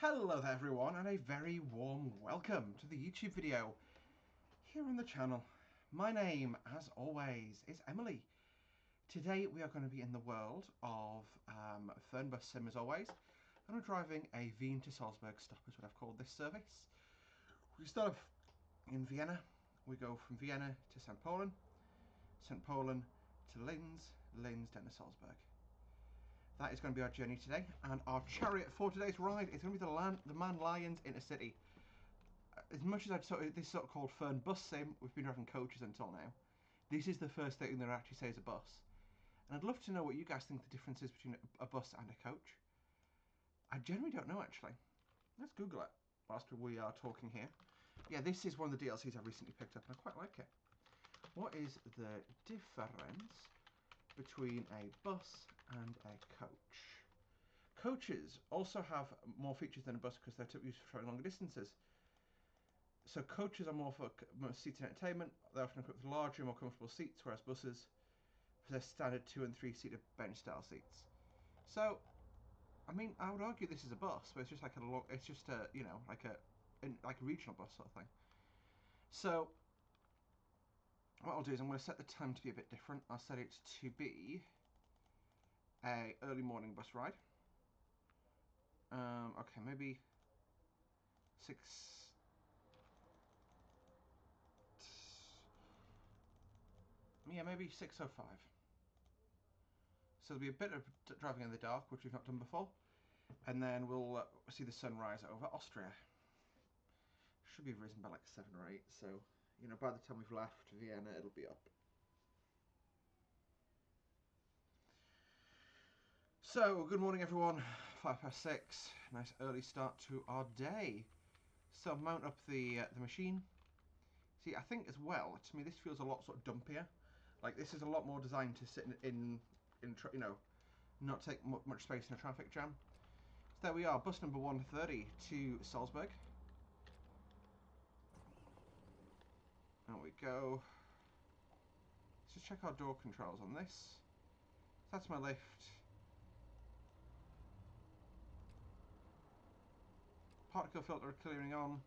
Hello there everyone, and a very warm welcome to the YouTube video here on the channel. My name, as always, is Emily. Today we are going to be in the world of Fernbus sim as always, and we're driving a Wien to Salzburg stop is what I've called this service. We start off in Vienna, we go from Vienna to St. Pollen to Linz, Linz down to Salzburg. That is going to be our journey today, and our chariot for today's ride is going to be the Man Lions Intercity. As much as this sort of called Fernbus sim, we've been driving coaches until now. This is the first thing that I actually say is a bus, and I'd love to know what you guys think the difference is between a bus and a coach. I generally don't know actually. Let's Google it whilst we are talking here. Yeah, this is one of the DLCs I recently picked up, and I quite like it. What is the difference between a bus and a coach? Coaches also have more features than a bus because they're used for traveling longer distances. So coaches are more for seated entertainment. They're often equipped with larger, more comfortable seats, whereas buses possess standard 2- and 3-seater bench-style seats. So, I mean, I would argue this is a bus, but it's just like like a regional bus sort of thing. So, what I'll do is I'm going to set the time to be a bit different. I'll set it to be a early morning bus ride. Okay, maybe 6. Yeah, maybe 6:05. So there'll be a bit of driving in the dark, which we've not done before, and then we'll see the sunrise over Austria. Should be risen by like 7 or 8, so by the time we've left Vienna, it'll be up. So good morning, everyone. 6:05. Nice early start to our day. So mount up the machine. See, I think as well, to me, this feels a lot sort of dumpier. Like this is a lot more designed to sit in not take much space in a traffic jam. So there we are, bus number 130 to Salzburg. There we go. Let's just check our door controls on this. That's my lift. Particle filter clearing on.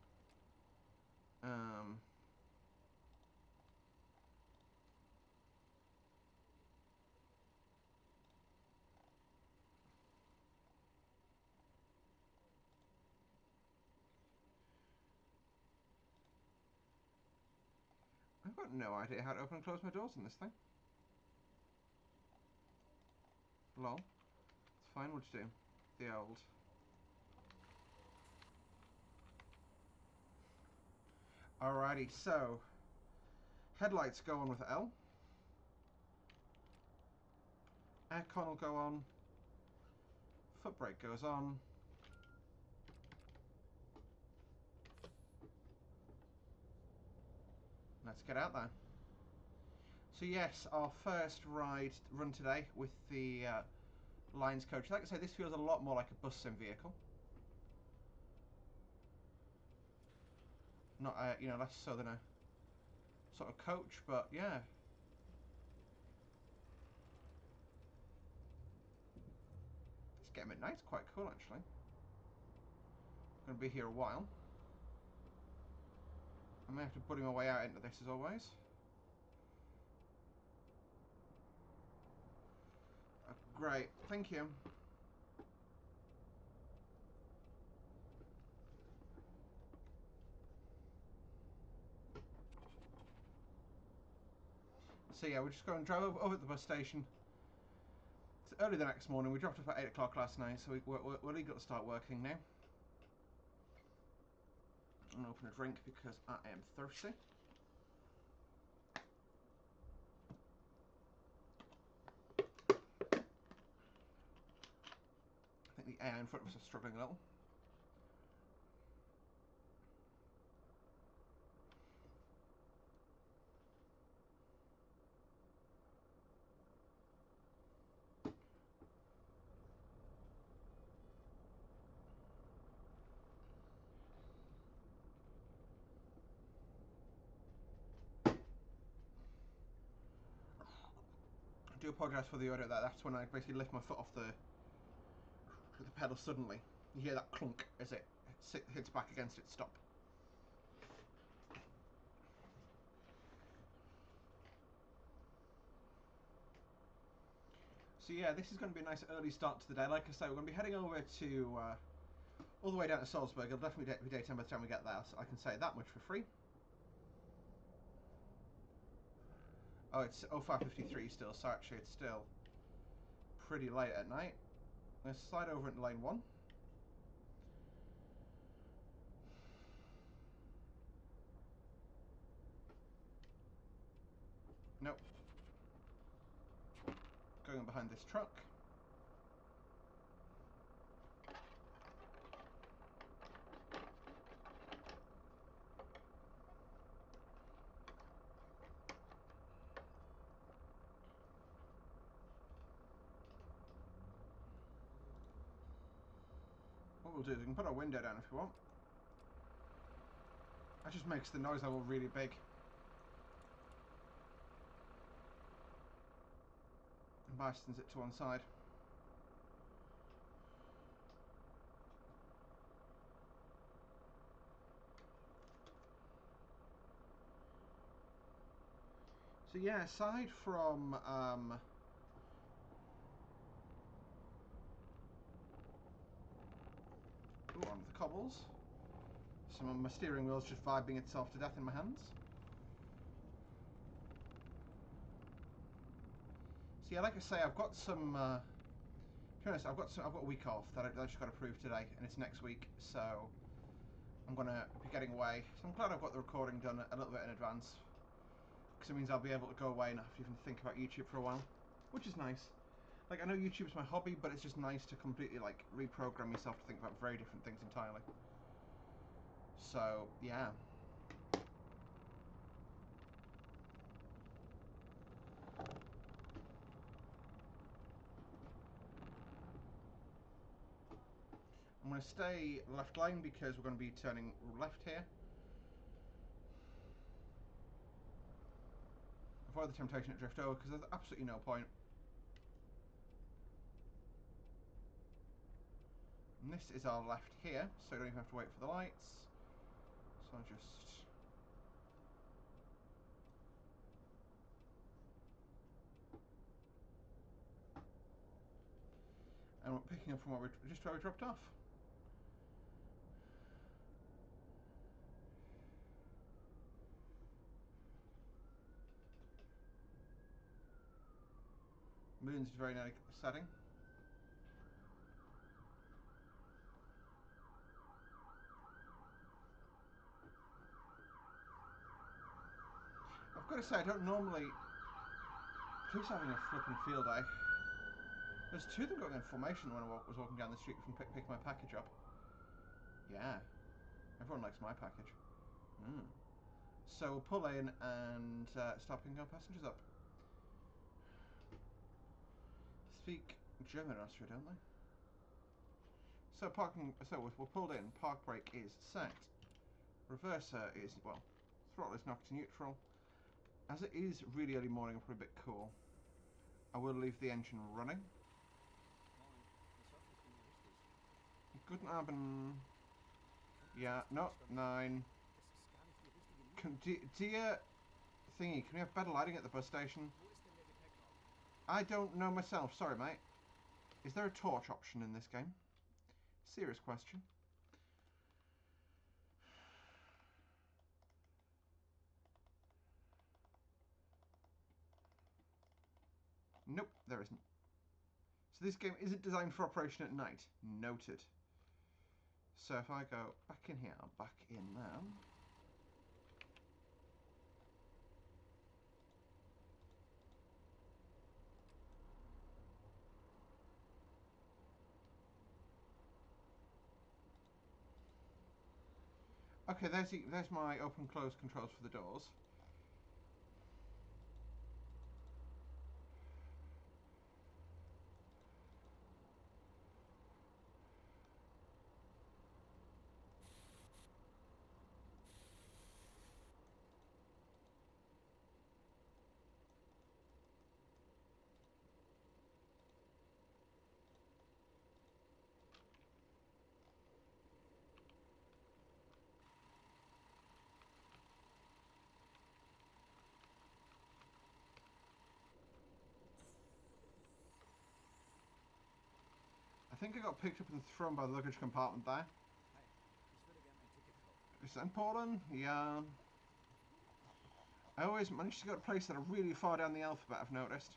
I've got no idea how to open and close my doors in this thing. Lol. It's fine, what you do? The old. Alrighty, so headlights go on with L. Aircon will go on. Foot brake goes on. Let's get out there. So yes, our first run today with the Lions coach. Like I say, this feels a lot more like a bus sim vehicle. Not less so than a sort of coach, but yeah. It's getting midnight. It's quite cool actually. I'm going to be here a while. I may have to buddy my way out into this as always. Great, thank you. So yeah, we're just going to drive over at the bus station. It's early the next morning. We dropped off at 8 o'clock last night, so we're legal to start working now. I'm going to open a drink because I am thirsty. I think the AI in front of us is struggling a little. I do apologise for the audio. That's when I basically lift my foot off the pedal suddenly. You hear that clunk as it hits back against its stop. So yeah, this is going to be a nice early start to the day. Like I say, we're going to be heading over to all the way down to Salzburg. It'll definitely be daytime by the time we get there, so I can say that much for free. Oh, it's 05:53 still, so actually it's still pretty late at night. Let's slide over into lane 1. Nope. Going behind this truck. What we'll do is we can put our window down if we want. That just makes the noise level really big. And bastons it to one side. So yeah, aside from onto the cobbles. Some of my steering wheel's just vibing itself to death in my hands. So yeah, like I say, I've got some. To be honest, I've got a week off that I just got approved today, and it's next week. So I'm gonna be getting away. So I'm glad I've got the recording done a little bit in advance, because it means I'll be able to go away and not have to even think about YouTube for a while, which is nice. Like, I know YouTube's my hobby, but it's just nice to completely like reprogram yourself to think about very different things entirely. So yeah. I'm going to stay left lane because we're going to be turning left here. Avoid the temptation to drift over because there's absolutely no point. And this is our left here, so you don't even have to wait for the lights. So I'll just... And we're picking up from where we dropped off. Moon's very nice setting. I've got to say, I don't normally... Police having a flipping field day. There's two of them going in formation when I was walking down the street from picking my package up. Yeah. Everyone likes my package. So we'll pull in and start picking our passengers up. Speak German in Austria, don't they? So we're pulled in. Park brake is set. Reverser is, well, throttle is knocked to neutral. As it is really early morning, I'm probably a bit cool. I will leave the engine running. Guten Abend. Yeah, no, 9. Dear thingy, can we have better lighting at the bus station? I don't know myself, sorry mate. Is there a torch option in this game? Serious question. Nope, there isn't. So this game isn't designed for operation at night. Noted. So if I go back in here, back in there. Okay, there's my open-close controls for the doors. think I got picked up and thrown by the luggage compartment there. Is that in Poland? Yeah. I always manage to get a place that are really far down the alphabet, I've noticed.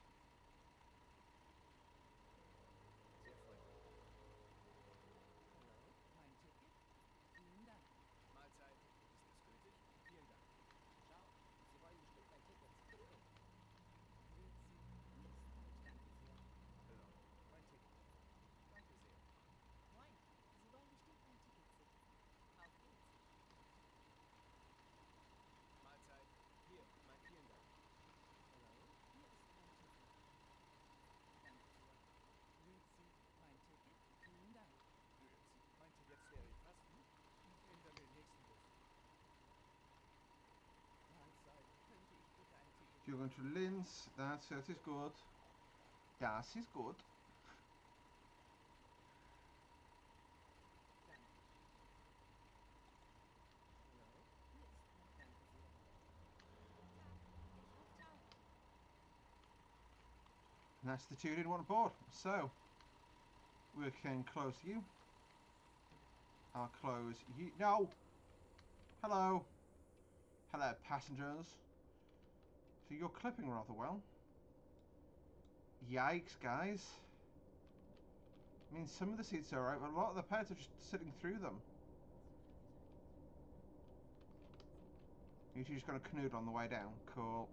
You're going to Linz. That is good. Das is good. And that's the two who didn't want to board. So we can close you. I'll close you. No! Hello! Hello, passengers. So you're clipping rather well. Yikes, guys. I mean, some of the seats are alright, but a lot of the pairs are just sitting through them. You two just got to canoodle on the way down. Cool.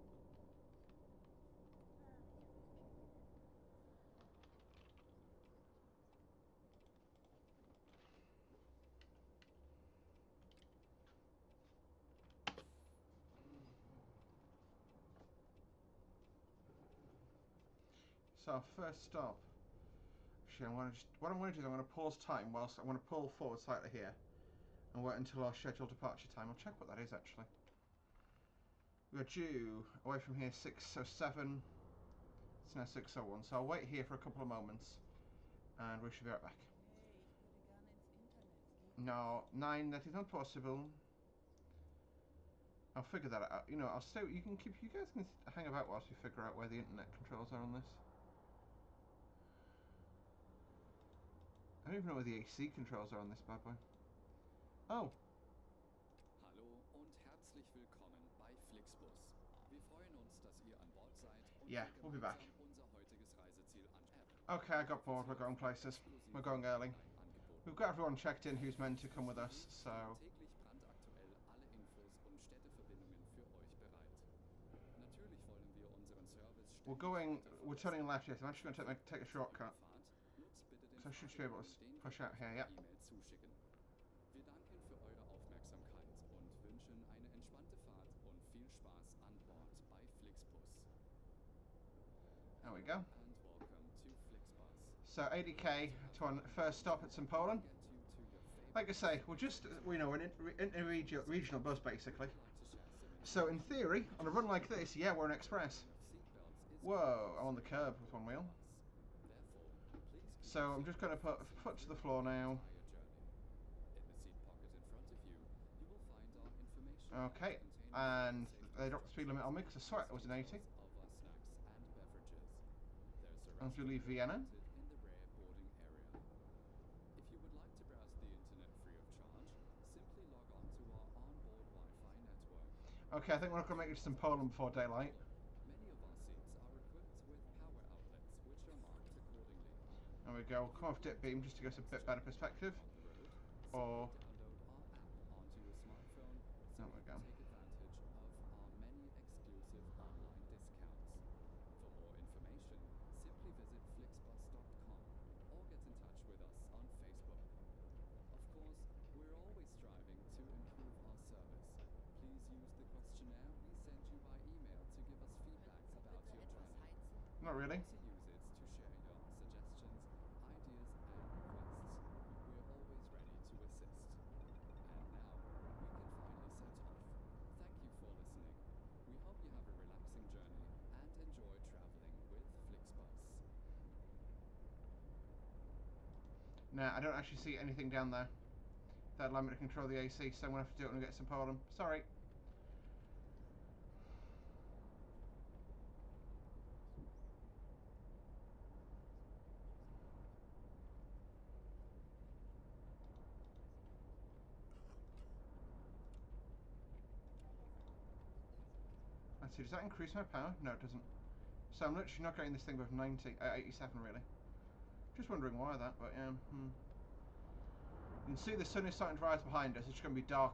So first stop. Actually, what I'm going to do is I'm going to pause time whilst I'm going to pull forward slightly here and wait until our scheduled departure time. I'll check what that is actually. We're due away from here 6:07. It's now 6:01. So I'll wait here for a couple of moments, and we should be right back. No, 9. That is not possible. I'll figure that out. You know, I'll stay. You guys can hang about whilst we figure out where the internet controls are on this. I don't even know where the AC controls are on this bad boy. Oh. Hallo und herzlich willkommen bei Flixbus. Wir freuen uns, dass ihr an Bord seid und yeah, we'll be back. unser heutiges Reiseziel anschauen. Okay, I got bored. We're going places. We're going early. We've got everyone checked in who's meant to come with us, so. Täglich brandaktuell alle Infos und Städteverbindungen für euch bereit. Natürlich wollen wir unseren Service. We're turning left, yes. I'm actually going to take a shortcut. So I should be able to push out here, yep. Wir danken für eure Aufmerksamkeit und wünschen eine entspannte Fahrt und viel Spaß an Bord bei Flixbus. There we go. And welcome to Flixbus. So 80k to our first stop at St. Poland. Like I say, we're just, you know, an regional bus basically. So in theory, on a run like this, yeah, we're an express. Whoa, I'm on the curb with one wheel. So I'm just going to put foot to the floor now. Okay, and they dropped the speed limit on me because I swear it was an 80. As we leave Vienna. If you would like to browse the internet free of charge, simply log on to our onboard Wi-Fi network. Okay, I think we're not going to make it to St. Poland before daylight. Many of our seats are equipped with power outlets, which are marked accordingly. There we go. We'll come off dip beam just to give us a bit better perspective. Or Download our app onto your smartphone so there we you go. can take advantage of our many exclusive online discounts. For more information, simply visit flixbus.com or get in touch with us on Facebook. Of course, we're always striving to improve our service. Please use the questionnaire we send you by email to give us feedback about your journey. Not really. Also use it to share your suggestions, ideas and requests. We're always ready to assist. And now, we can finally set off. Thank you for listening. We hope you have a relaxing journey and enjoy traveling with Flixbus. Nah, I don't actually see anything down there that allow me to control the AC, so I'm going to have to do it when we get to St. Poland. Sorry. Let's see, does that increase my power? No, it doesn't. So I'm literally not getting this thing above 87 really. Just wondering why that, but yeah. You can see the sun is starting to rise behind us. It's going to be dark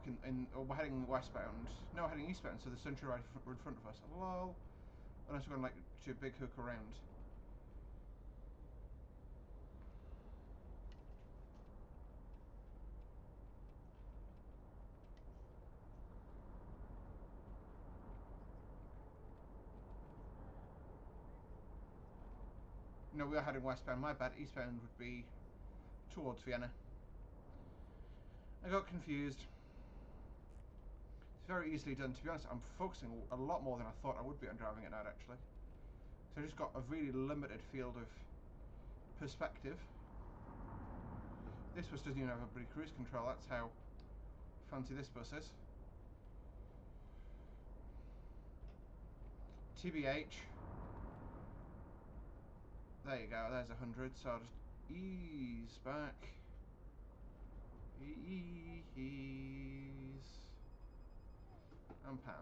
or we're heading westbound. No, we're heading eastbound, so the sun should rise in front of us. Lol. Unless we're going to do a big hook around. No, we are heading westbound. My bad. Eastbound would be towards Vienna. I got confused. It's very easily done. To be honest, I'm focusing a lot more than I thought I would be on driving it now, actually. So I just got a really limited field of perspective. This bus doesn't even have a bloody cruise control. That's how fancy this bus is. TBH. There you go. There's 100. So I'll just ease back. Ease. And power.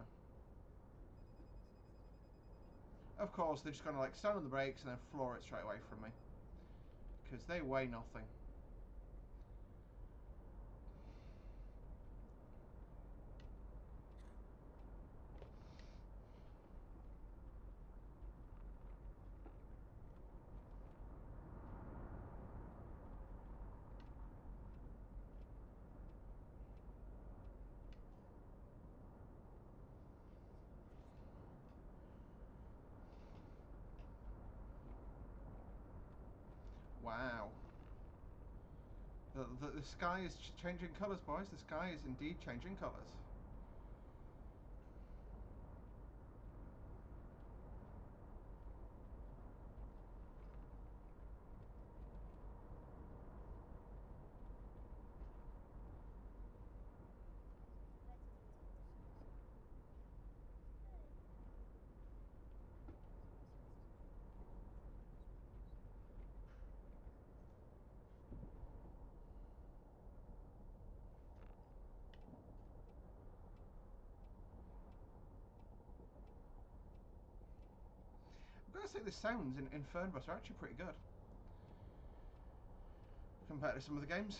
Of course, they're just going to like stand on the brakes and then floor it straight away from me. Because they weigh nothing. Wow. The sky is changing colours, boys. The sky is indeed changing colours. I've got to say the sounds in Fernbus are actually pretty good. Compared to some of the games.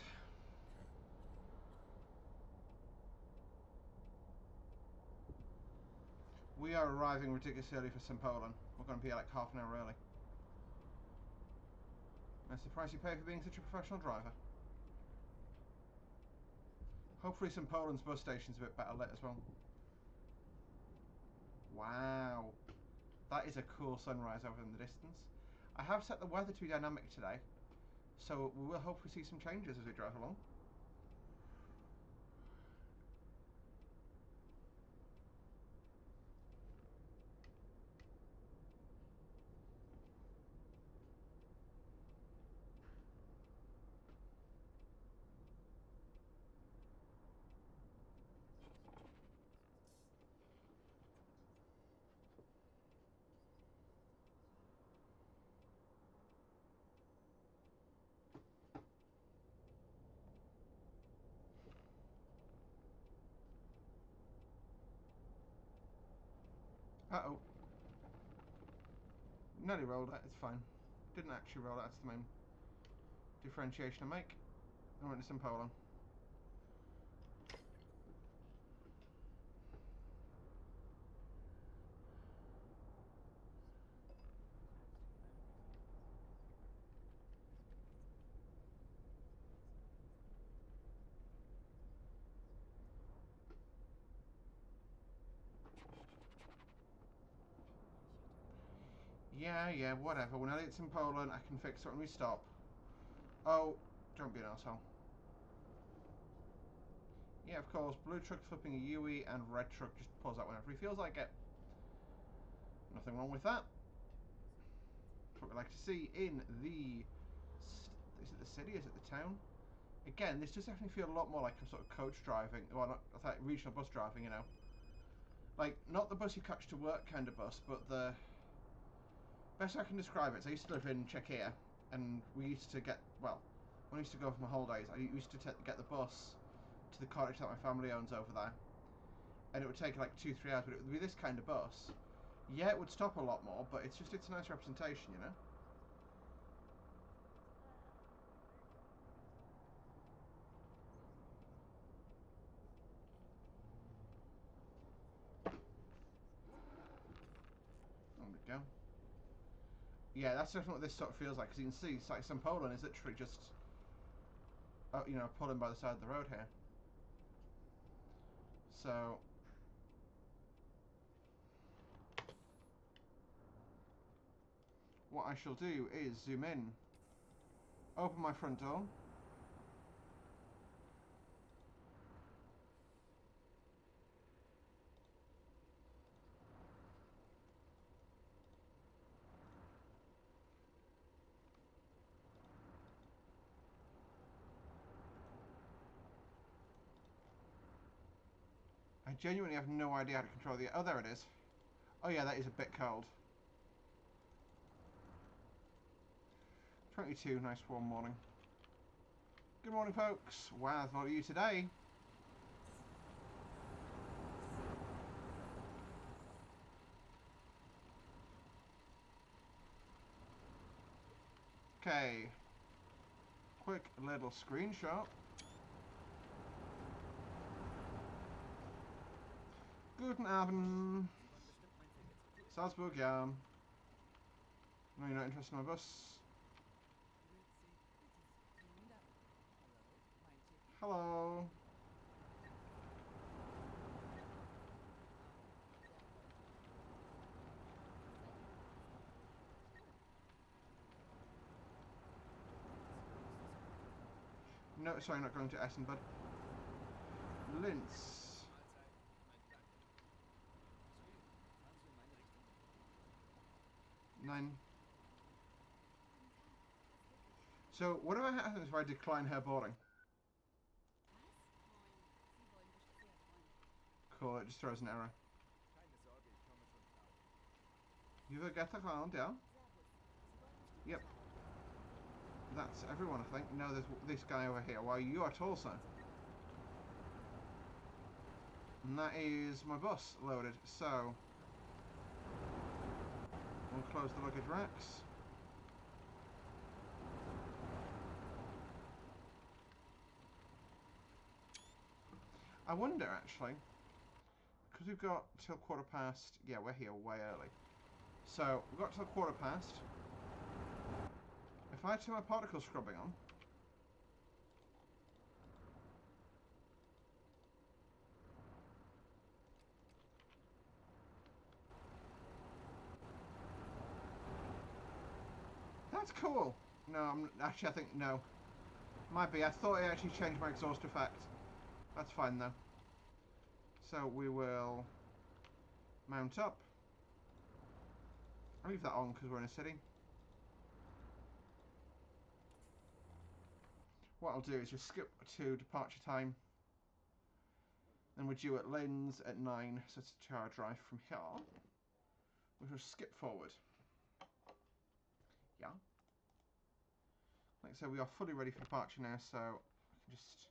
We are arriving ridiculously early for St. Poland. We're going to be like half an hour early. That's the price you pay for being such a professional driver. Hopefully St. Poland's bus station's a bit better lit as well. Wow. That is a cool sunrise over in the distance. I have set the weather to be dynamic today, so we will hopefully see some changes as we drive along. Uh-oh. Nearly rolled it, it's fine. Didn't actually roll it, that's the main differentiation I make. I went to St. Poland. Yeah, whatever. When I get in Poland, I can fix it when we stop. Oh, don't be an asshole. Yeah, of course, blue truck flipping a UE and red truck just pulls out whenever he feels like it. Nothing wrong with that. That's what we like to see in the... Is it the city? Is it the town? Again, this does definitely feel a lot more like a sort of coach driving. Well, not I thought regional bus driving, you know. Like, not the bus you catch to work kind of bus, but the... Best I can describe it is I used to live in Czechia, and we used to get, well, when I used to go for my holidays, I used to get the bus to the cottage that my family owns over there. And it would take like 2-3 hours, but it would be this kind of bus, Yeah, it would stop a lot more, but it's a nice representation, you know? There we go. Yeah, that's definitely what this sort of feels like, because you can see, it's like St. Poland is literally just, you know, pulling by the side of the road here. So, what I shall do is zoom in, open my front door, I genuinely have no idea how to control the... Oh, there it is. Oh yeah, that is a bit cold. 22, nice warm morning. Good morning, folks. Wow, what are you today? Okay. Quick little screenshot. Guten Abend. Salzburg, ja. No, you're not interested in my bus? Hello. No, sorry, not going to Essen, bud. Linz. Nine. So, whatever happens if I decline her boarding? Cool, it just throws an error. You will get around, yeah? Yep. That's everyone, I think. No, there's this guy over here. Why, you are tall, sir. And that is my bus loaded. So, we'll close the luggage racks. I wonder, actually, because we've got till 1:15. Yeah, we're here way early. So, we've got till 1:15. If I turn my particle scrubbing on, that's cool. No, actually, I think no. Might be. I thought it actually changed my exhaust effect. That's fine though. So we will mount up. I'll leave that on because we're in a city. What I'll do is just skip to departure time. And we're due at Linz at 9, so it's a 2-hour drive from here. We will skip forward. Yeah. Like I said, we are fully ready for departure now, so I can just...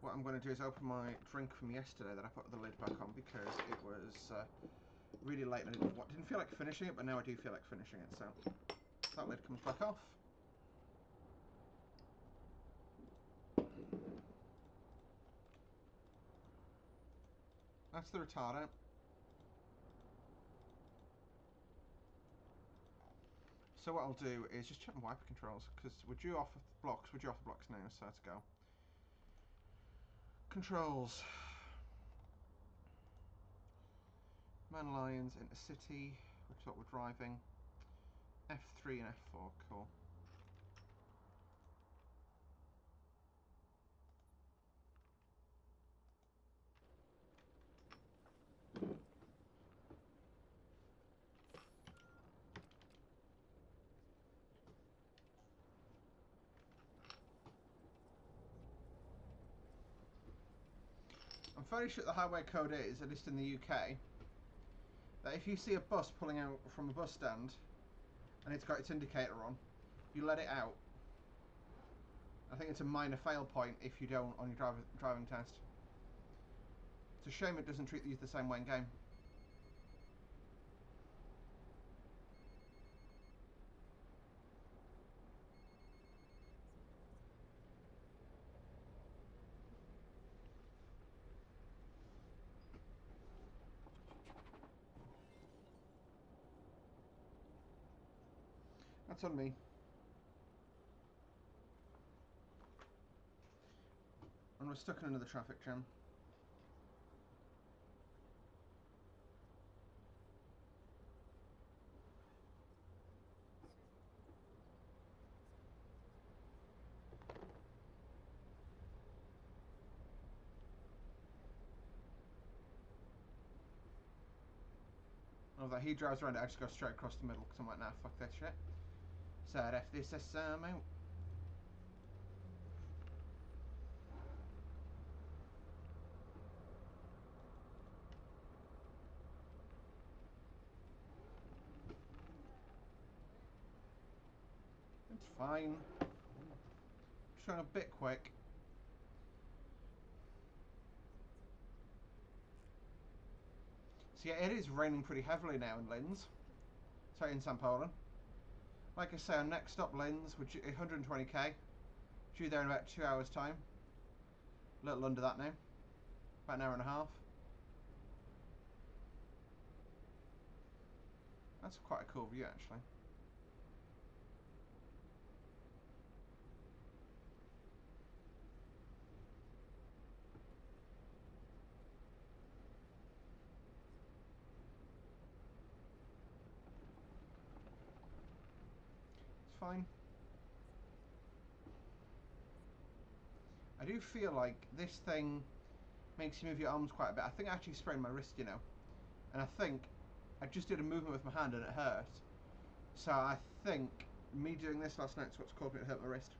What I'm going to do is open my drink from yesterday that I put the lid back on because it was really late and I didn't feel like finishing it, but now I do feel like finishing it, so that lid comes back off. That's the retarder. So what I'll do is just check my wiper controls because we're due off the blocks. We're due off the blocks now, so let's go. Controls. Man Lions into city, which is what we're driving. F3 and F4, cool. I'm fairly sure the highway code is, at least in the UK, that if you see a bus pulling out from a bus stand and it's got its indicator on, you let it out. I think it's a minor fail point if you don't on your driving test. It's a shame it doesn't treat these the same way in game. That's on me. And we're stuck in another traffic jam. Although he drives around it, I just go straight across the middle because I'm like, nah, fuck that shit. So I'd F this out. It's fine. Just going a bit quick. So yeah, it is raining pretty heavily now in Linz. Sorry, in St. Poland. Like I say, our next stop, Linz, which is 120k. Due there in about 2 hours' time. A little under that now. About an hour and a half. That's quite a cool view, actually. It's fine. I do feel like this thing makes you move your arms quite a bit. I think I actually sprained my wrist, you know. And I think I just did a movement with my hand and it hurt. So I think me doing this last night is what's caused me to hurt my wrist.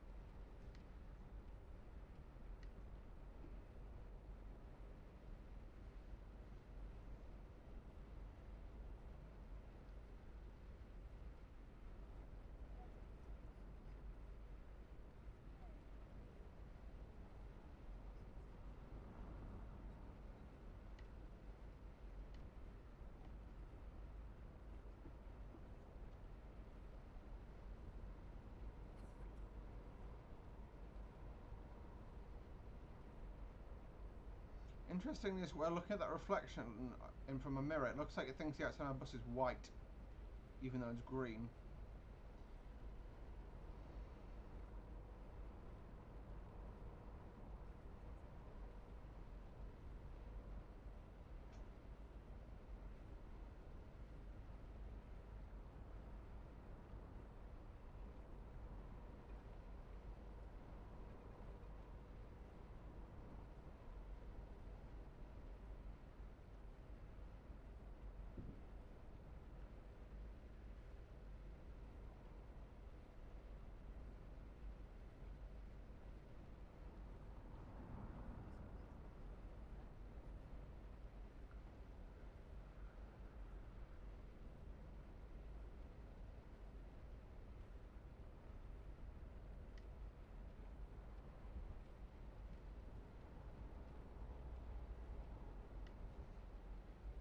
Interesting is we're looking at that reflection in from a mirror. It looks like it thinks the outside of our bus is white, even though it's green.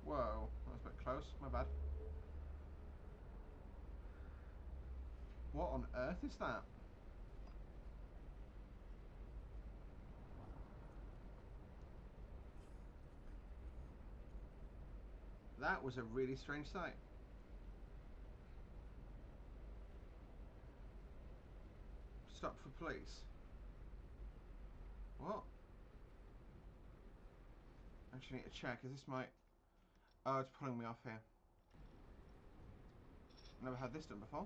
Whoa, that was a bit close, my bad. What on earth is that? That was a really strange sight. Stop for police. What? I actually need to check, is this my... Oh, it's pulling me off here. Never had this done before.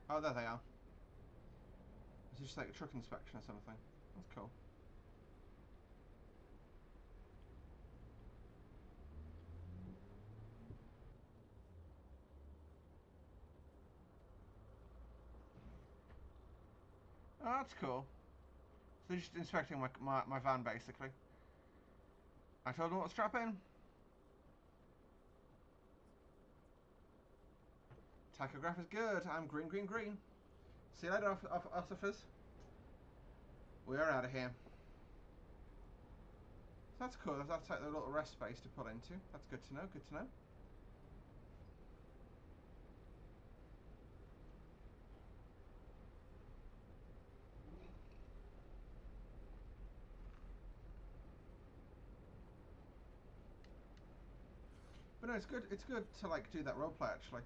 Oh, there they are. It's just like a truck inspection or something. That's cool. that's cool. So they're just inspecting my van, basically. I told them what to strap in. Tachograph is good. I'm green, green, green. See you later, officers. We are out of here. So that's cool. That's like the little rest space to pull into. That's good to know. Good to know. But no, it's good. It's good to like do that roleplay actually,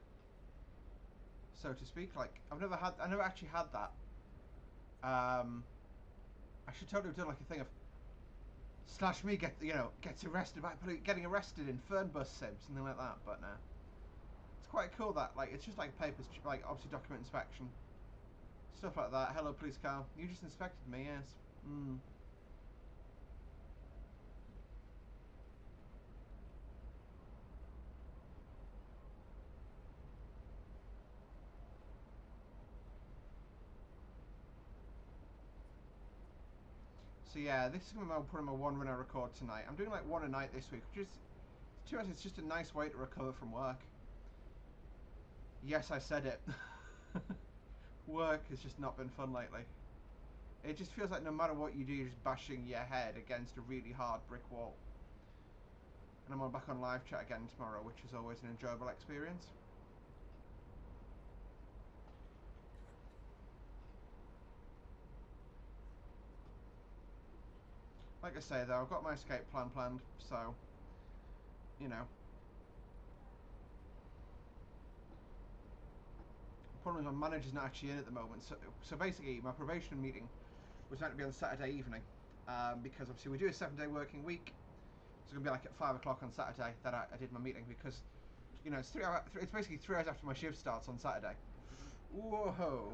so to speak. Like I never actually had that. I should totally have done like a thing of slash me gets arrested by getting arrested in Fernbus sim, something like that. But no, it's quite cool that like it's just like papers, like obviously document inspection, stuff like that. Hello, police car. You just inspected me, yes. So yeah, this is going to be probably my one run I record tonight. I'm doing like one a night this week, which is, to be honest, it's just a nice way to recover from work. Yes, I said it. Work has just not been fun lately. It just feels like no matter what you do, you're just bashing your head against a really hard brick wall. And I'm back on live chat again tomorrow, which is always an enjoyable experience. Like I say though, I've got my escape plan planned, so, you know. The problem is my manager's not actually in at the moment, so basically my probation meeting was meant to be on Saturday evening, because obviously we do a 7-day working week, so it's going to be like at 5 o'clock on Saturday that I did my meeting, because, you know, it's basically 3 hours after my shift starts on Saturday. Whoa!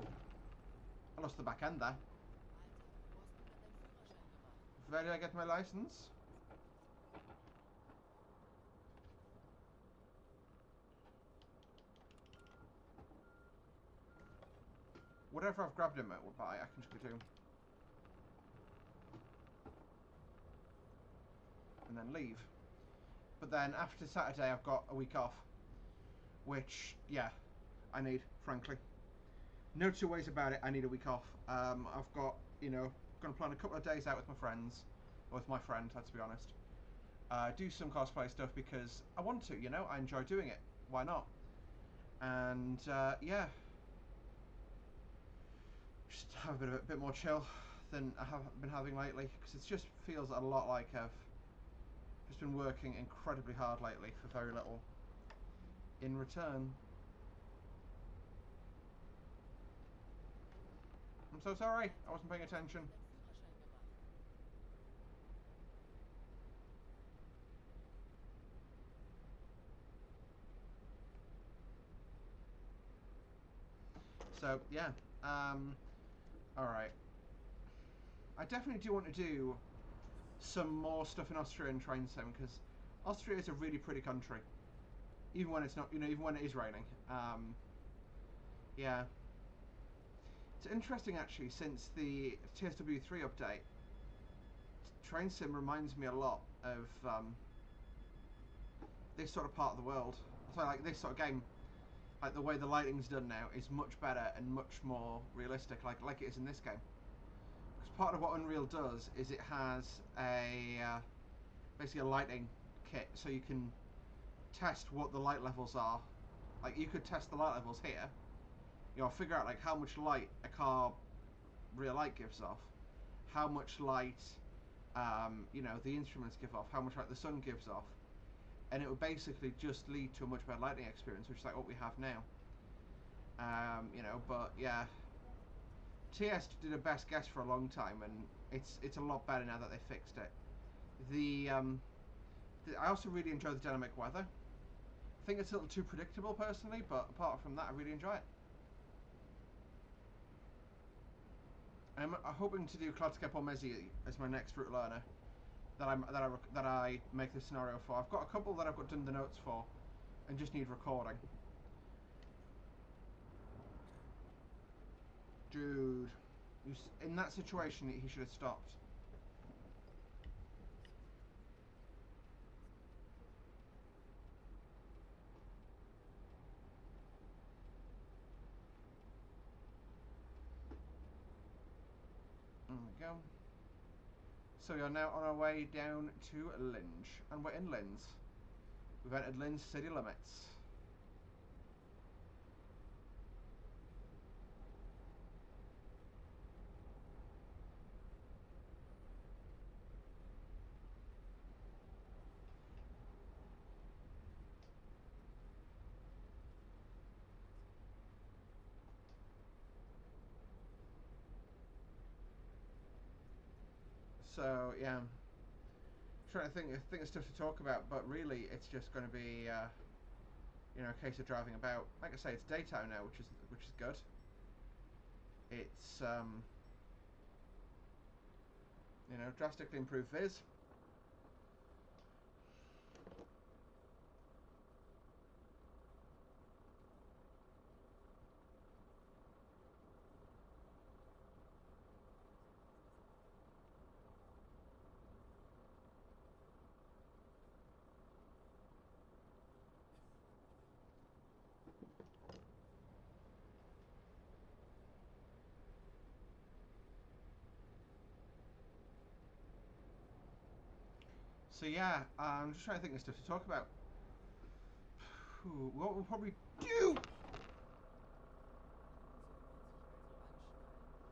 I lost the back end there. Where did I get my license? Whatever I've grabbed him at by, I can just do. And then leave. But then after Saturday I've got a week off. Which, yeah, I need, frankly. No two ways about it, I need a week off. I've got, you know, going to plan a couple of days out with my friends. Or with my friend, let's be honest. Do some cosplay stuff because I want to, you know, I enjoy doing it. Why not? And, yeah. Just have a bit more chill than I have been having lately. Because it just feels a lot like I've just been working incredibly hard lately for very little in return. I'm so sorry, I wasn't paying attention. So, yeah. Alright. I definitely do want to do some more stuff in Austria and train sim, because Austria is a really pretty country. Even when it's not, you know, even when it is raining. Yeah. It's interesting, actually, since the TSW3 update, train sim reminds me a lot of this sort of part of the world. So, like, this sort of game, like, the way the lighting's done now is much better and much more realistic, like it is in this game. Because part of what Unreal does is it has basically a lighting kit, so you can test what the light levels are. Like, you could test the light levels here, you know, figure out like how much light a car real light gives off, how much light you know, the instruments give off, how much light the sun gives off, and it would basically just lead to a much better lighting experience, which is like what we have now. You know, but yeah, TS did a best guess for a long time, and it's a lot better now that they fixed it. I also really enjoy the dynamic weather. I think it's a little too predictable personally, but apart from that, I really enjoy it. I'm hoping to do Klocka Pomezi as my next route learner that I make this scenario for. I've got a couple that I've got done the notes for, and just need recording. Dude, In that situation, he should have stopped. There we go. So we are now on our way down to Linge, and we're in Linz. We've entered Linz city limits. So yeah, I'm trying to think of stuff to talk about, but really it's just going to be you know, a case of driving about. Like I say, it's daytime now, which is good. It's you know, drastically improved viz. So yeah, I'm just trying to think of stuff to talk about. What we'll probably do.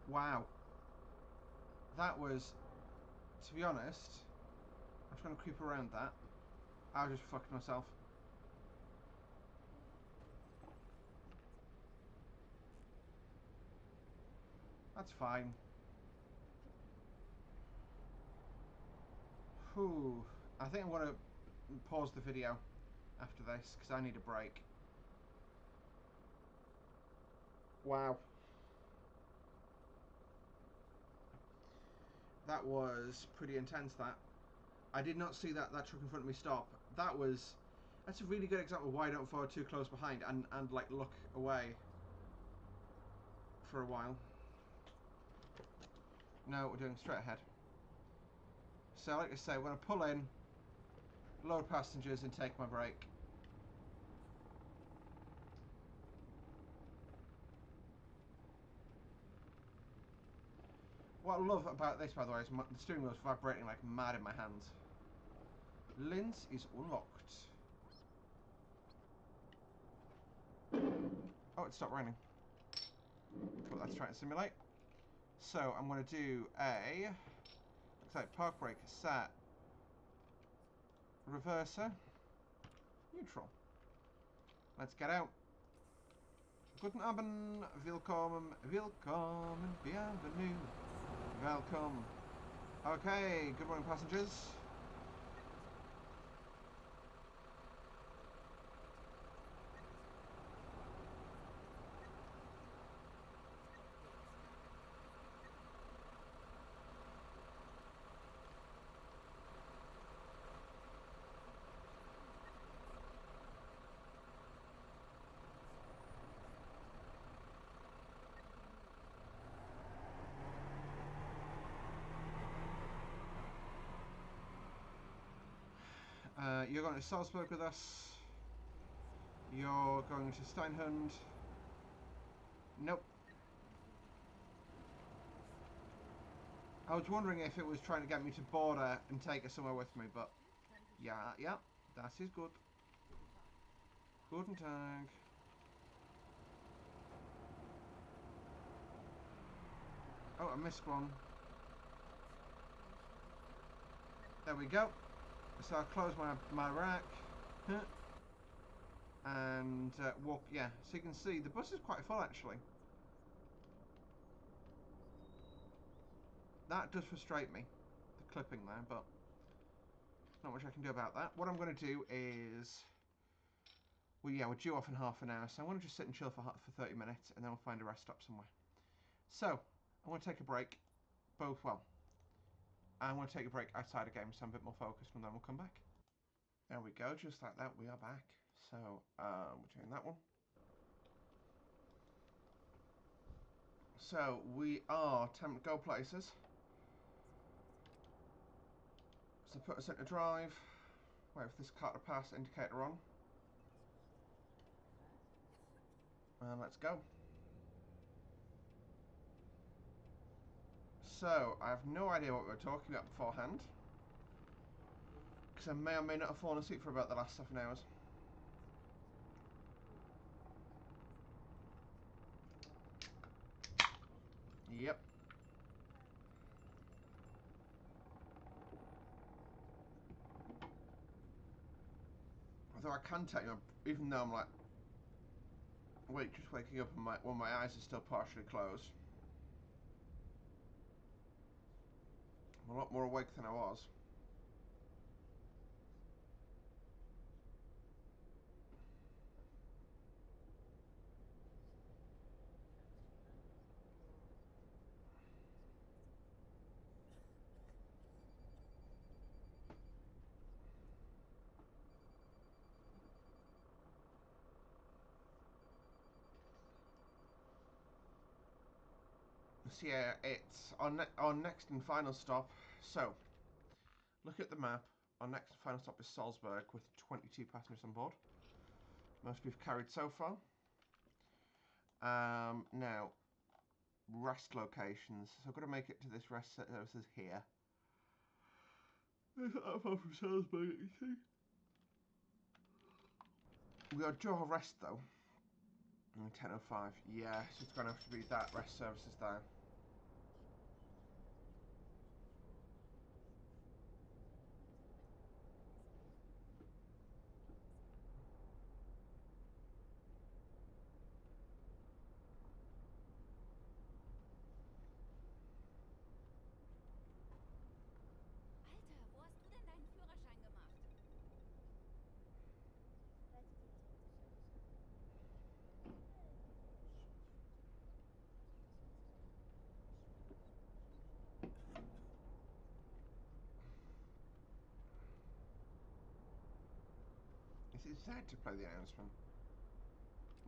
Wow, that was, to be honest, I'm trying to creep around that. I was just fucking myself. That's fine. Whew. I think I'm going to pause the video after this because I need a break. Wow. That was pretty intense, that. I did not see that truck in front of me stop. That's a really good example of why I don't follow too close behind and like look away for a while. No, we're doing straight ahead. So like I say, we're going to pull in, load passengers and take my break. What I love about this, by the way, is the steering wheel's vibrating like mad in my hands. Linz is unlocked. Oh, it stopped raining. Cool, let's try and simulate. So I'm going to do a, looks like park brake set, reverser, neutral. Let's get out. Guten Abend, willkommen, bienvenue, welcome. Okay, good morning passengers. You're going to Salzburg with us. You're going to Steinhund. Nope. I was wondering if it was trying to get me to border and take us somewhere with me, but yeah, that is good. Guten Tag. Oh, I missed one. There we go. So I close my rack and walk. Yeah, so you can see the bus is quite full actually. That does frustrate me, the clipping there, but not much I can do about that. What I'm going to do is, well, yeah, we're due off in half an hour, so I'm going to just sit and chill for 30 minutes, and then we'll find a rest stop somewhere. So I'm going to take a break. I'm going to take a break outside again, so I'm a bit more focused, and then we'll come back. There we go, just like that, we are back. So we're doing that one. So we are attempting to go places. So put us into drive. Wait for this car to pass, indicator on. And let's go. So, I have no idea what we were talking about beforehand. Because I may or may not have fallen asleep for about the last 7 hours. Yep. Although I can tell you, even though I'm like, just waking up and when my eyes are still partially closed, I'm a lot more awake than I was. So yeah, it's our next and final stop. So, look at the map. Our next and final stop is Salzburg with 22 passengers on board. Most we've carried so far. Now, rest locations. So I've got to make it to this rest services here. It's not that far from Salzburg, you see. We got to draw a rest though. 10:05. Yeah, so it's going to have to be that rest services there. Alter, wo hast du denn deinen Führerschein gemacht? Is it Z to play the announcement?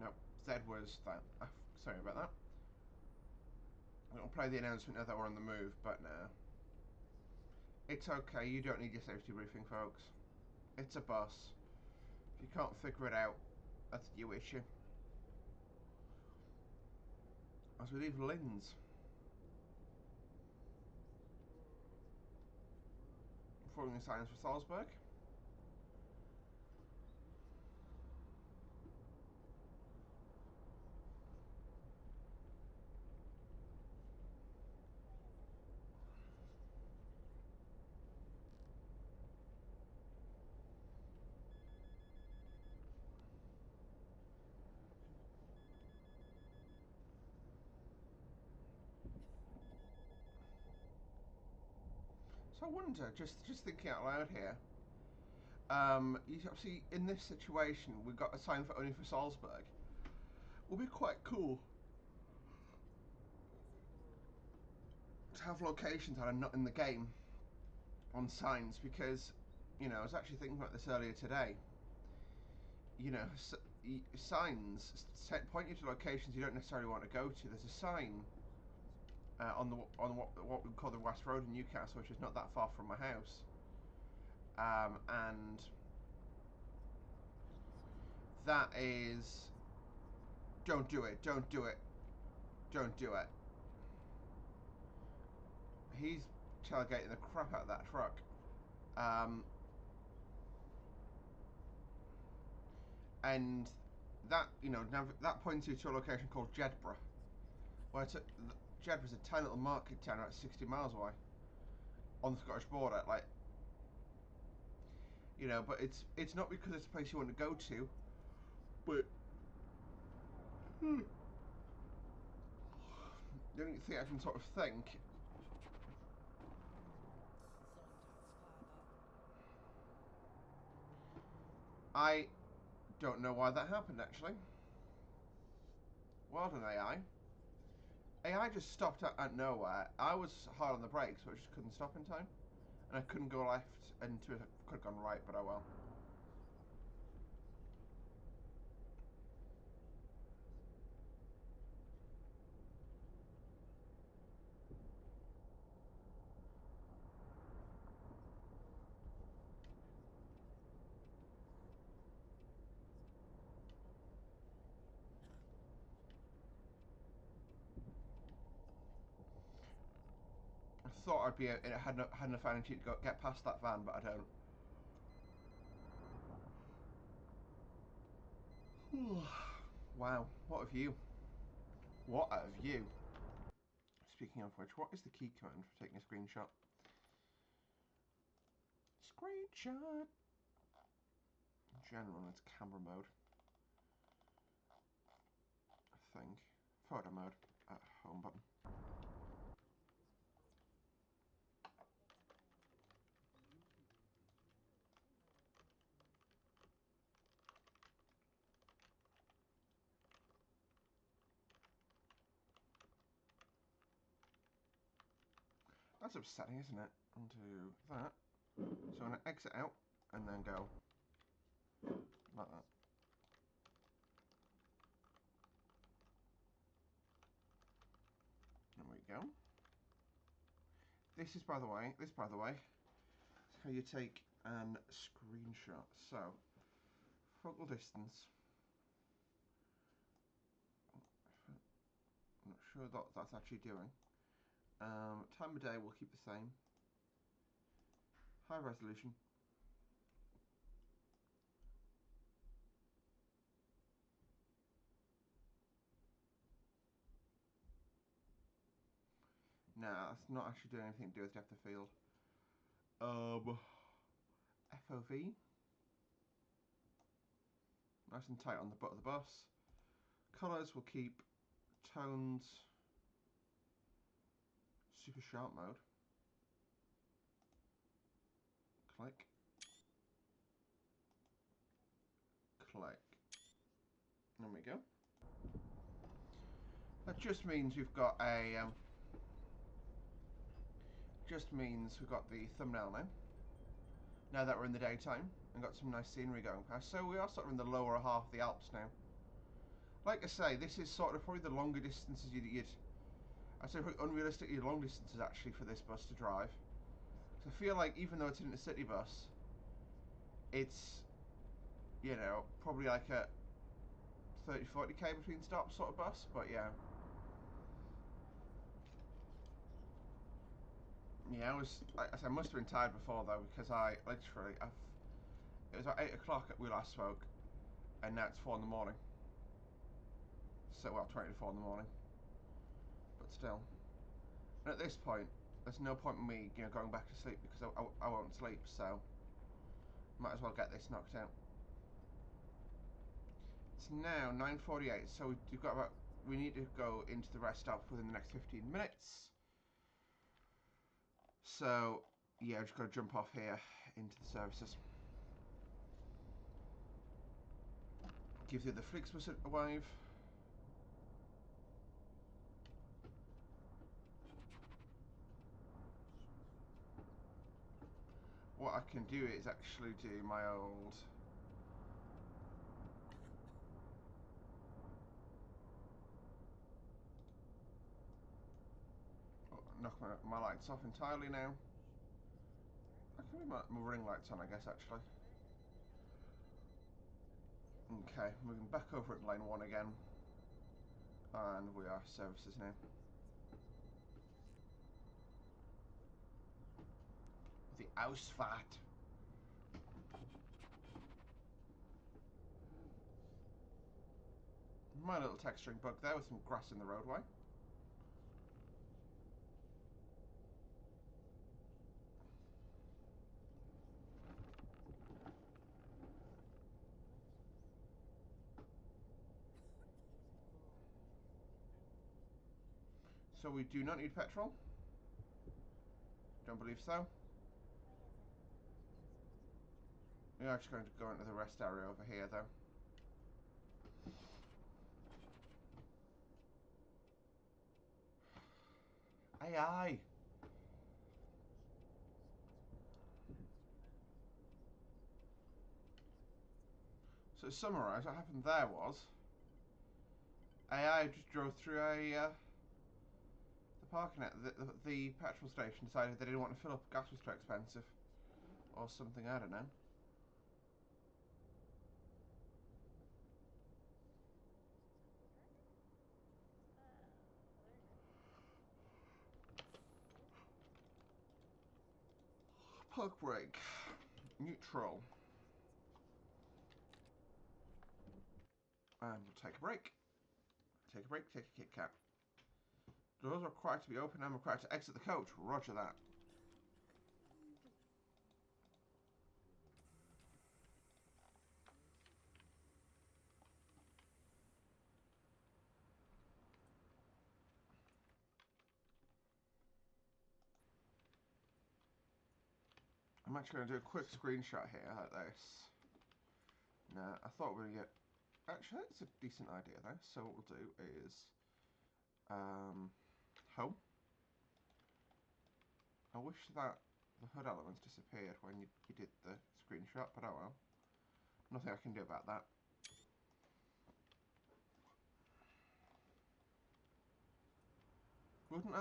No, Z was that. Sorry about that. We don't play the announcement now that we're on the move, but no. It's okay, you don't need your safety briefing, folks. It's a bus. If you can't figure it out, that's your issue. As we leave Linz. Following the signs for Salzburg. So I wonder, just thinking out loud here, you obviously in this situation we've got a sign for only for Salzburg. Would be quite cool to have locations that are not in the game on signs, because you know I was actually thinking about this earlier today. You know, signs point you to locations you don't necessarily want to go to. There's a sign on what we call the West Road in Newcastle, which is not that far from my house, and that is, don't do it, don't do it, don't do it. He's tailgating the crap out of that truck. And that, you know, that points you to a location called Jedburgh, where Jedburgh's a tiny little market town about 60 miles away on the Scottish border. Like, you know, but it's not because it's a place you want to go to, but the only thing I can sort of think, I don't know why that happened actually. Well done, AI. AI just stopped at nowhere. I was hard on the brakes, but I just couldn't stop in time. And I couldn't go left, and I could have gone right, but oh well. thought I'd be had enough energy to get past that van, but I don't. Wow, what a view! What a view! Speaking of which, what is the key command for taking a screenshot? Screenshot. General, it's camera mode. I think photo mode. Home button. That's upsetting, isn't it? Undo that. So I'm going to exit out and then go like that. There we go. This, by the way, is how you take an screenshot. So, focal distance. I'm not sure what that's actually doing. Time of day we'll keep the same. High resolution. Nah, that's not actually doing anything to do with depth of field. FOV. Nice and tight on the butt of the bus. Colours will keep. Tones. Super sharp mode. Click. Click. There we go. That just means we've got a the thumbnail now. Now that we're in the daytime and got some nice scenery going past. So we are sort of in the lower half of the Alps now. Like I say, this is sort of probably the longer distances I'd say probably unrealistically long distances actually for this bus to drive. So I feel like even though it's an intercity bus, it's, you know, probably like a 30-40k between stops sort of bus, but yeah. Yeah, I must have been tired before though, because it was about 8 o'clock we last spoke, and now it's 4 in the morning. So, well, 20 to 4 in the morning. But still. And at this point, there's no point in me, going back to sleep, because I won't sleep, so might as well get this knocked out. It's now 9:48, so we need to go into the rest stop within the next 15 minutes. So, yeah, I've just got to jump off here into the services. Give the Fernbus a wave. What I can do is actually do my old... knock my lights off entirely now. I can leave my ring lights on, I guess, actually. Okay, moving back over at lane 1 again. And we are services now. The Ausfahrt. My little texturing bug there with some grass in the roadway. So we do not need petrol. Don't believe so. We are just going to go into the rest area over here though. AI! So to summarise, what happened there was AI just drove through the parking lot. The petrol station decided they didn't want to fill up, gas was too expensive. Or something, I don't know. Park brake. Neutral. And we'll take a break. Take a break, take a Kit Kat. Doors are required to be open and required to exit the coach. Roger that. I'm actually going to do a quick screenshot here like this. Now, I thought we were going to get... Actually, that's a decent idea though. So what we'll do is... home. I wish that the HUD elements disappeared when you did the screenshot, but oh well. Nothing I can do about that. Wouldn't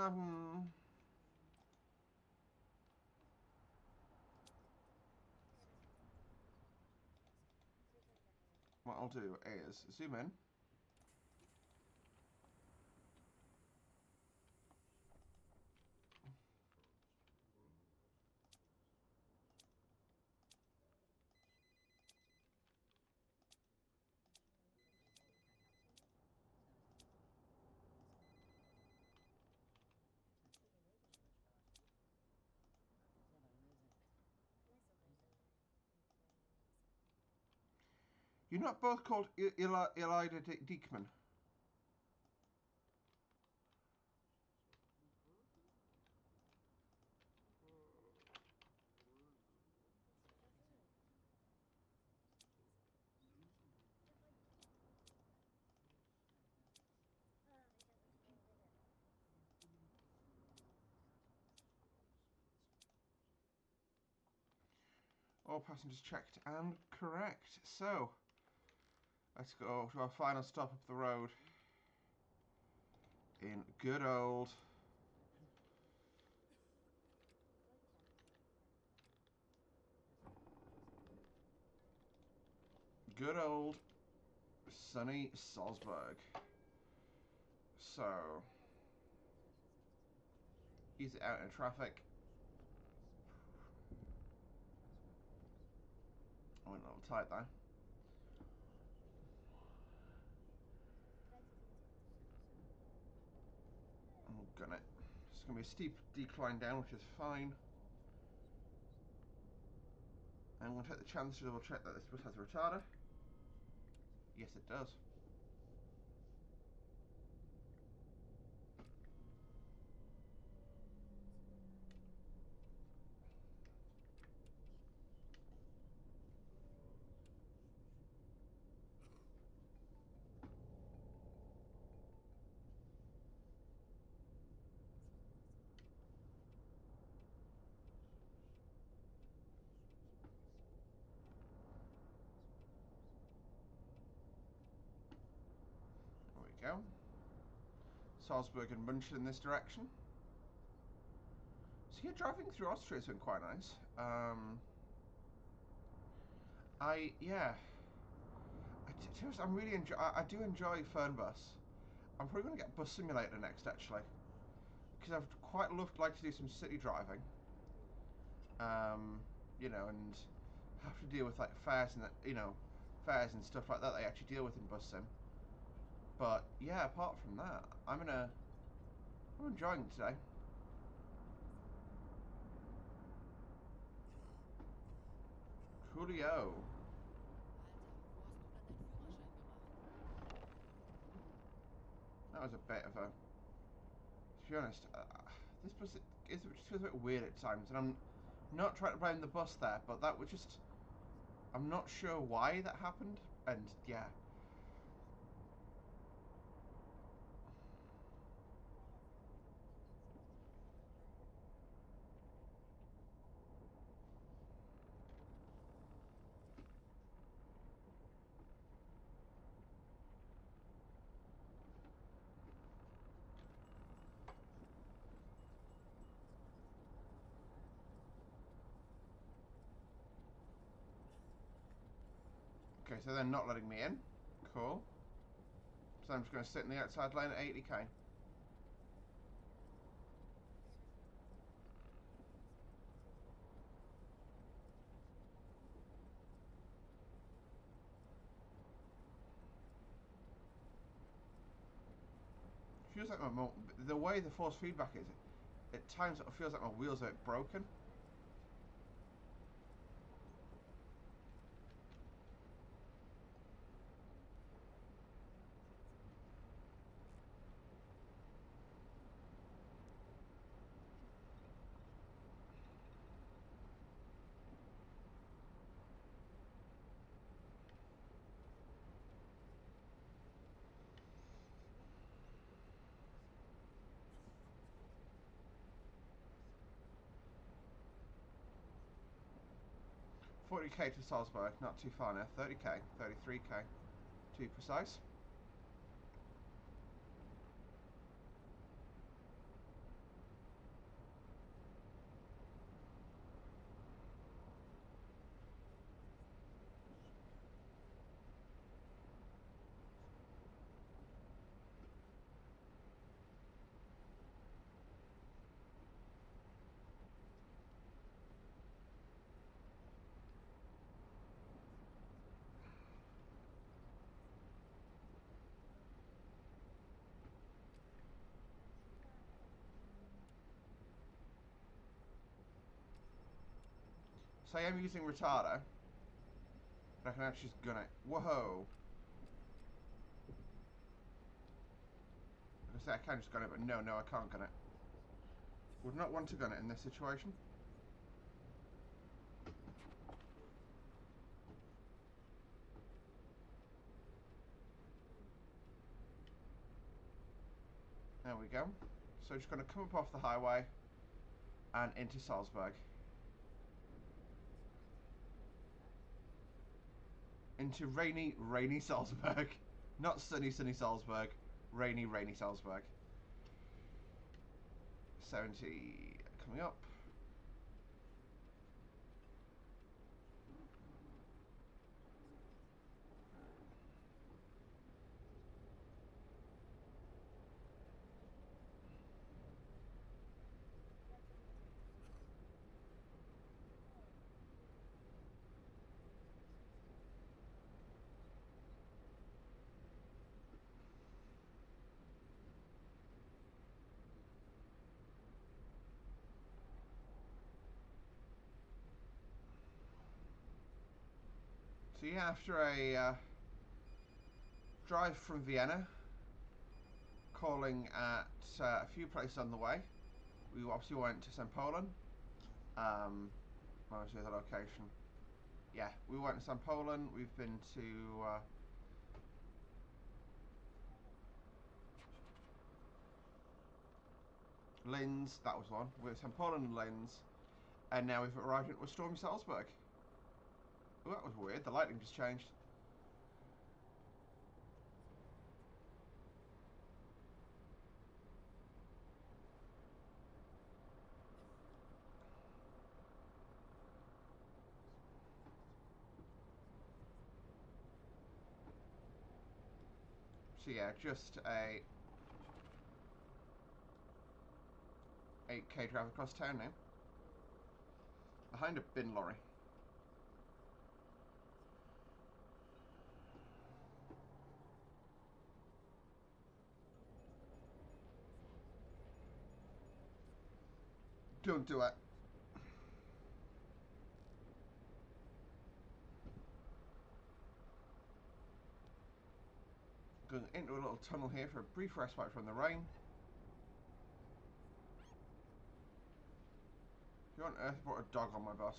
what I'll do is zoom in. You're not both called Elida Diekman. All passengers checked and correct. So, let's go to our final stop up the road in good old sunny Salzburg. So, easy out in traffic. I went a little tight there. I'm gonna. It's gonna be a steep decline down, which is fine. I'm gonna take the chance to double check that this bus has a retarder. Yes, it does. There we go. Salzburg and München in this direction. So yeah, driving through Austria has been quite nice. I'm really I do enjoy Fernbus. I'm probably going to get Bus Simulator next actually, because I've quite like to do some city driving. You know, and have to deal with like fares and fares and stuff like that they actually deal with in Bus Sim. But yeah, apart from that, I'm enjoying it today. Coolio. That was a bit of a... To be honest, this bus just feels a bit weird at times, and I'm not trying to blame the bus there, but that was just... I'm not sure why that happened, and yeah. Okay, so they're not letting me in. Cool. So I'm just going to sit in the outside lane at 80k. feels like the way the force feedback is, at times it feels like my wheels are broken. $40k to Salzburg, not too far now. 30k, 33k, to be precise. So I am using retarder, but I can actually just gun it. Whoa! I say I can just gun it, but no, I can't gun it. Would not want to gun it in this situation. There we go. So just going to come up off the highway and into Salzburg. Into rainy Salzburg. Not sunny Salzburg. Rainy Salzburg. 70 coming up. So yeah, after a drive from Vienna, calling at a few places on the way, we obviously went to St. Poland. What was the other location? Yeah, we went to St. Poland. We've been to Linz. That was one. We were St. Poland and Linz, and now we've arrived at stormy Salzburg. Oh, that was weird. The lighting just changed. So yeah, just a 8k drive across town now. Behind a bin lorry. Don't do it. Going into a little tunnel here for a brief respite from the rain. Who on earth brought a dog on my bus?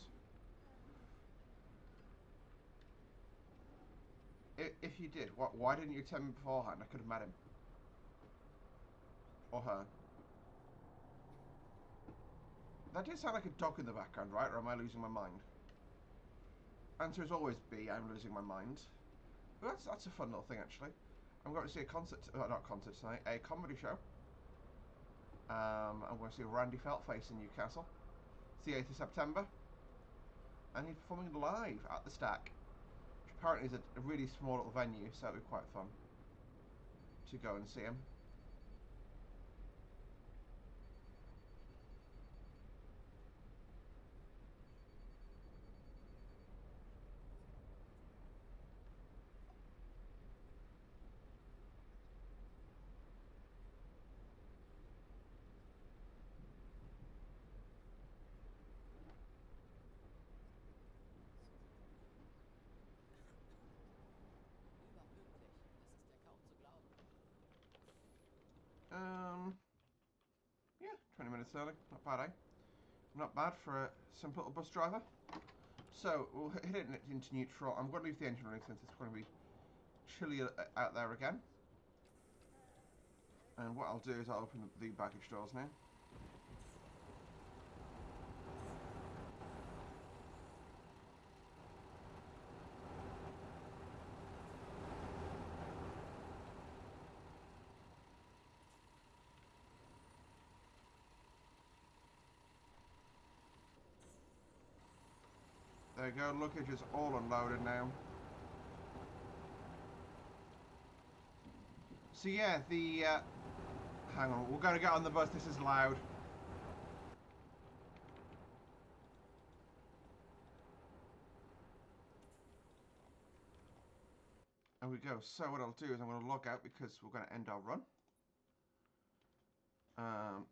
If you did, why didn't you tell me beforehand? I could have met him. Or her. That did sound like a dog in the background, right? Or am I losing my mind? Answer is always B, I'm losing my mind. But that's a fun little thing, actually. I'm going to see a concert, not concert tonight, a comedy show. I'm going to see Randy Feltface in Newcastle. It's the 8th of September. And he's performing live at the Stack. Which apparently is a really small little venue, so it'll be quite fun to go and see him. 20 minutes early. Not bad, eh? Not bad for a simple little bus driver. So, we'll hit it into neutral. I'm going to leave the engine running since it's going to be chilly out there again. And what I'll do is I'll open the baggage doors now. There you go, luggage is all unloaded now. So yeah, hang on, we're going to get on the bus, this is loud. There we go, so what I'll do is I'm going to log out because we're going to end our run.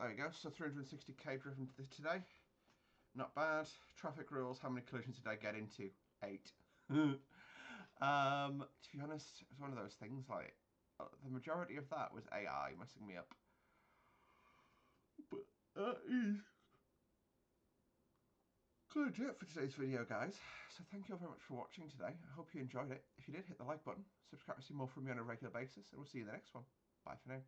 There we go, so 360k driven today. Not bad. Traffic rules, how many collisions did I get into? 8. To be honest, it's one of those things, like, the majority of that was AI messing me up. But that is going to do it for today's video, guys. So thank you all very much for watching today. I hope you enjoyed it. If you did, hit the like button, subscribe to see more from me on a regular basis, and we'll see you in the next one. Bye for now.